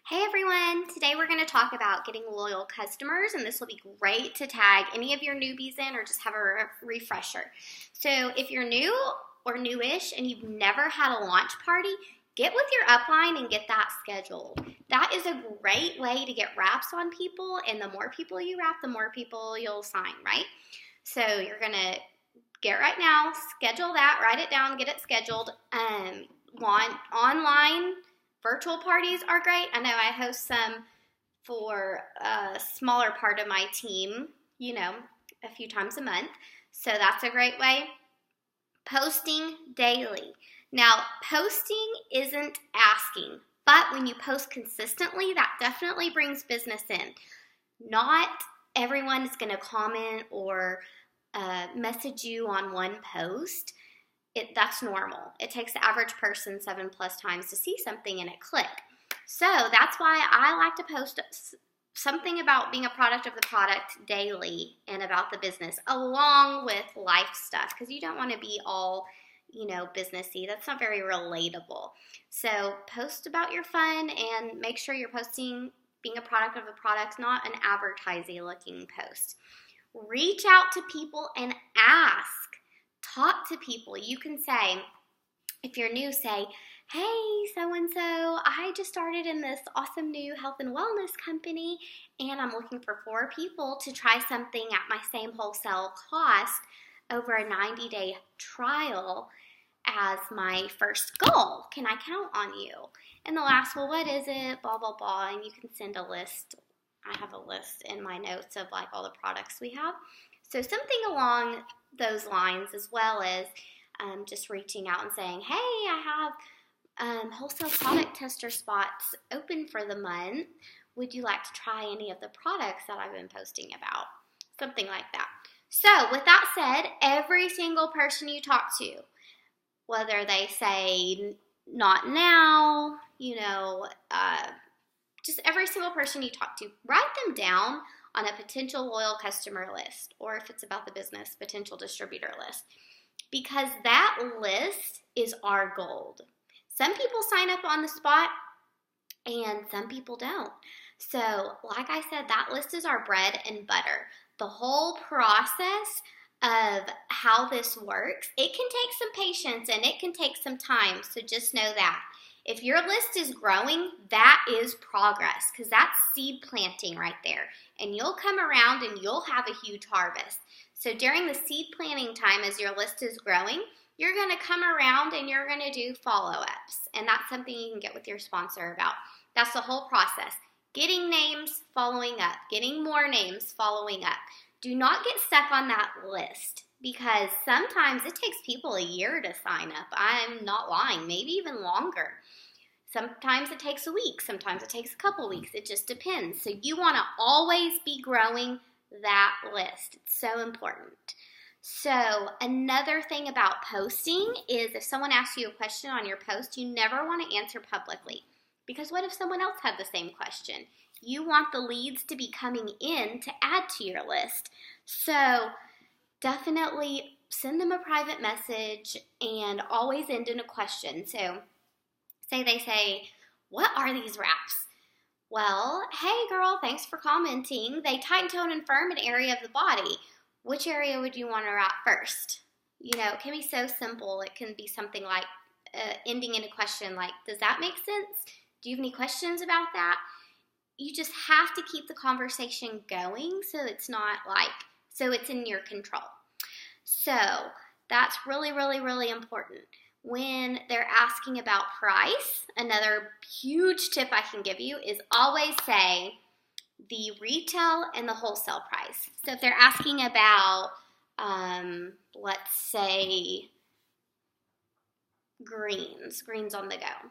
Hey everyone, today we're going to talk about getting loyal customers, and this will be great to tag any of your newbies in or just have a refresher. So if you're new or newish and you've never had a launch party, get with your upline and get that scheduled. That is a great way to get wraps on people, and the more people you wrap, the more people you'll sign, right? So you're going to get right now, schedule that, write it down, get it scheduled. Online virtual parties are great. I know I host some for a smaller part of my team, a few times a month. So that's a great way. Posting daily. Now, posting isn't asking, but when you post consistently, that definitely brings business in. Not everyone is going to comment or message you on one post. That's normal. It takes the average person 7+ times to see something and it click. So that's why I like to post something about being a product of the product daily and about the business along with life stuff, because you don't want to be all, businessy. That's not very relatable. So post about your fun and make sure you're posting being a product of the product, not an advertising looking post. Reach out to people and ask. Talk to people. You can say, if you're new, say, hey, so-and-so, I just started in this awesome new health and wellness company, and I'm looking for 4 people to try something at my same wholesale cost over a 90-day trial as my first goal. Can I count on you? And they'll ask, well, what is it? Blah, blah, blah. And you can send a list. I have a list in my notes of all the products we have. So something along those lines, as well as just reaching out and saying, hey, I have wholesale product tester spots open for the month. Would you like to try any of the products that I've been posting about? Something like that. So with that said, every single person you talk to, whether they say not now, just every single person you talk to, write them down on a potential loyal customer list, or if it's about the business, potential distributor list, because that list is our gold. Some people sign up on the spot and some people don't. So like I said, that list is our bread and butter. The whole process of how this works, it can take some patience and it can take some time. So just know that. If your list is growing, that is progress, because that's seed planting right there. And you'll come around and you'll have a huge harvest. So during the seed planting time, as your list is growing, you're going to come around and you're going to do follow-ups. And that's something you can get with your sponsor about. That's the whole process. Getting names, following up. Getting more names, following up. Do not get stuck on that list, because sometimes it takes people a year to sign up. I'm not lying, maybe even longer. Sometimes it takes a week, sometimes it takes a couple weeks. It just depends. So you want to always be growing that list. It's so important. So another thing about posting is if someone asks you a question on your post, you never want to answer publicly. Because what if someone else had the same question? You want the leads to be coming in to add to your list. So definitely send them a private message and always end in a question. So they say, what are these wraps? Well, hey girl, thanks for commenting. They tighten, tone, and firm an area of the body. Which area would you want to wrap first? It can be so simple. It can be something like ending in a question like, does that make sense? Do you have any questions about that? You just have to keep the conversation going so it's in your control. So that's really, really, really important. When they're asking about price, another huge tip I can give you is always say the retail and the wholesale price. So if they're asking about, let's say, greens on the go.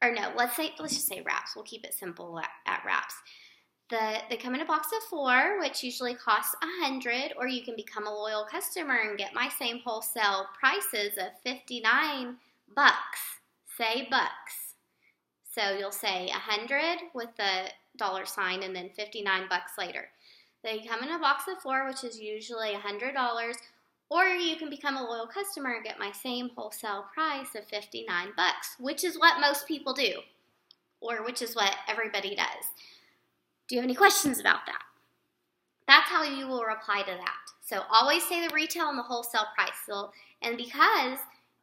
Or no, let's just say wraps. We'll keep it simple at wraps. They come in a box of 4, which usually costs $100, or you can become a loyal customer and get my same wholesale prices of $59. Say bucks. So you'll say 100 with the $sign and then $59 later. They come in a box of 4, which is usually $100, or you can become a loyal customer and get my same wholesale price of $59, which is what most people do. or which is what everybody does. Do you have any questions about that? That's how you will reply to that. So always say the retail and the wholesale price. And because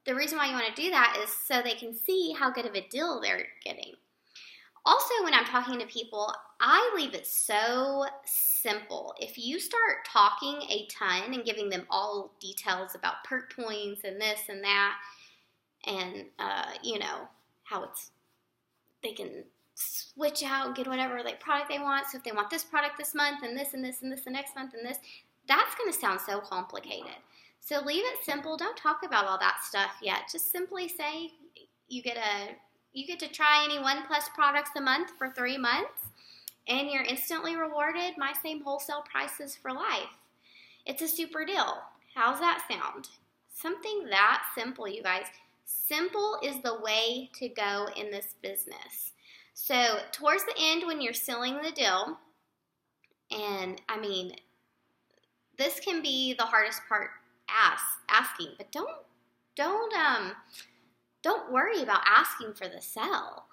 the reason why you want to do that is so they can see how good of a deal they're getting. Also, when I'm talking to people, I leave it so simple. If you start talking a ton and giving them all details about perk points and this and that, and how they can switch out and get whatever product they want. So if they want this product this month and this and this and this the next month and this, that's going to sound so complicated. So leave it simple. Don't talk about all that stuff yet. Just simply say you get to try any ONE+ products a month for 3 months, and you're instantly rewarded my same wholesale prices for life. It's a super deal. How's that sound? Something that simple, you guys. Simple is the way to go in this business. So towards the end when you're sealing the deal, and I mean, this can be the hardest part asking, but don't worry about asking for the sell.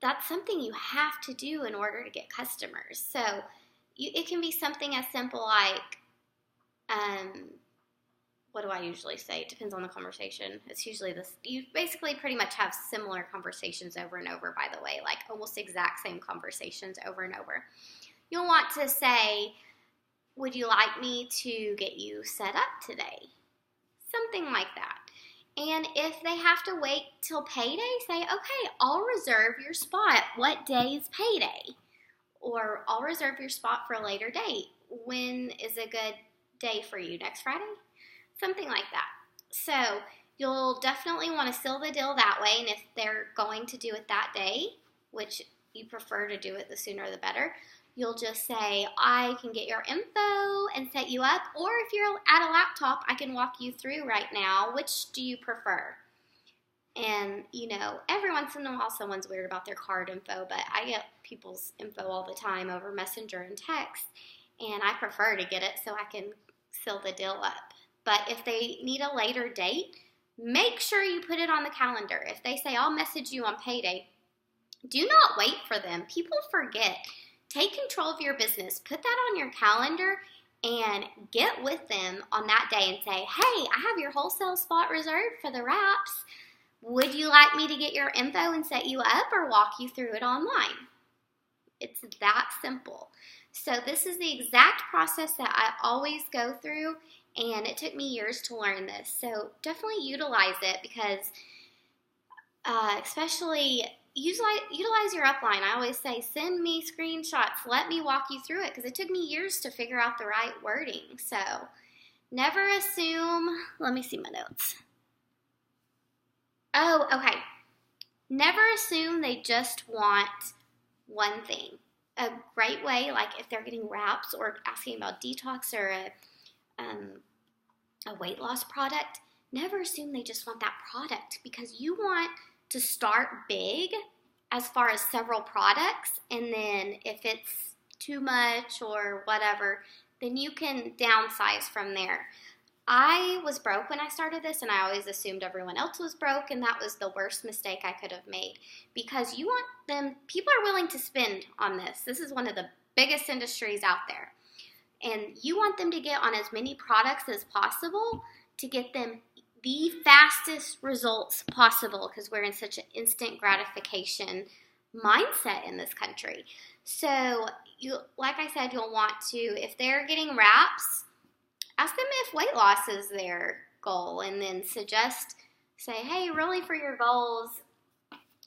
That's something you have to do in order to get customers. So it can be something as simple like, what do I usually say? It depends on the conversation. It's usually this. You basically pretty much have similar conversations over and over, by the way, like almost exact same conversations over and over. You'll want to say, would you like me to get you set up today? Something like that. And if they have to wait till payday, say, okay, I'll reserve your spot. What day is payday? Or I'll reserve your spot for a later date. When is a good day for you? Next Friday? Something like that. So you'll definitely want to seal the deal that way. And if they're going to do it that day, which you prefer to do it the sooner the better, you'll just say, I can get your info and set you up. Or if you're at a laptop, I can walk you through right now. Which do you prefer? And, every once in a while someone's weird about their card info, but I get people's info all the time over Messenger and text. And I prefer to get it so I can seal the deal up. But if they need a later date, make sure you put it on the calendar. If they say, I'll message you on payday, do not wait for them. People forget. Take control of your business. Put that on your calendar and get with them on that day and say, hey, I have your wholesale spot reserved for the wraps. Would you like me to get your info and set you up or walk you through it online? It's that simple. So this is the exact process that I always go through, and it took me years to learn this. So definitely utilize it because especially utilize your upline. I always say, send me screenshots. Let me walk you through it because it took me years to figure out the right wording. So never assume. Let me see my notes. Oh, okay. Never assume they just want one thing. A great way, like if they're getting wraps or asking about detox or a weight loss product, never assume they just want that product because you want to start big as far as several products, and then if it's too much or whatever, then you can downsize from there. I was broke when I started this, and I always assumed everyone else was broke, and that was the worst mistake I could have made because you want them, people are willing to spend on this. This is one of the biggest industries out there, and you want them to get on as many products as possible to get them the fastest results possible because we're in such an instant gratification mindset in this country. So, like I said, you'll want to, if they're getting wraps, ask them if weight loss is their goal, and then say, hey, really for your goals,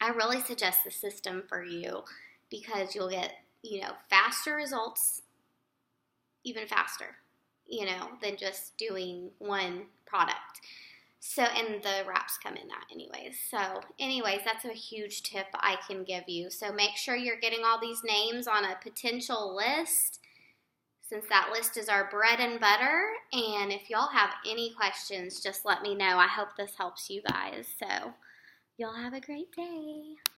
I really suggest the system for you because you'll get, faster results, even faster, than just doing one product. So, and the wraps come in that anyways. So, anyways, that's a huge tip I can give you. So, make sure you're getting all these names on a potential list, since that list is our bread and butter. And if y'all have any questions, just let me know. I hope this helps you guys. So, y'all have a great day.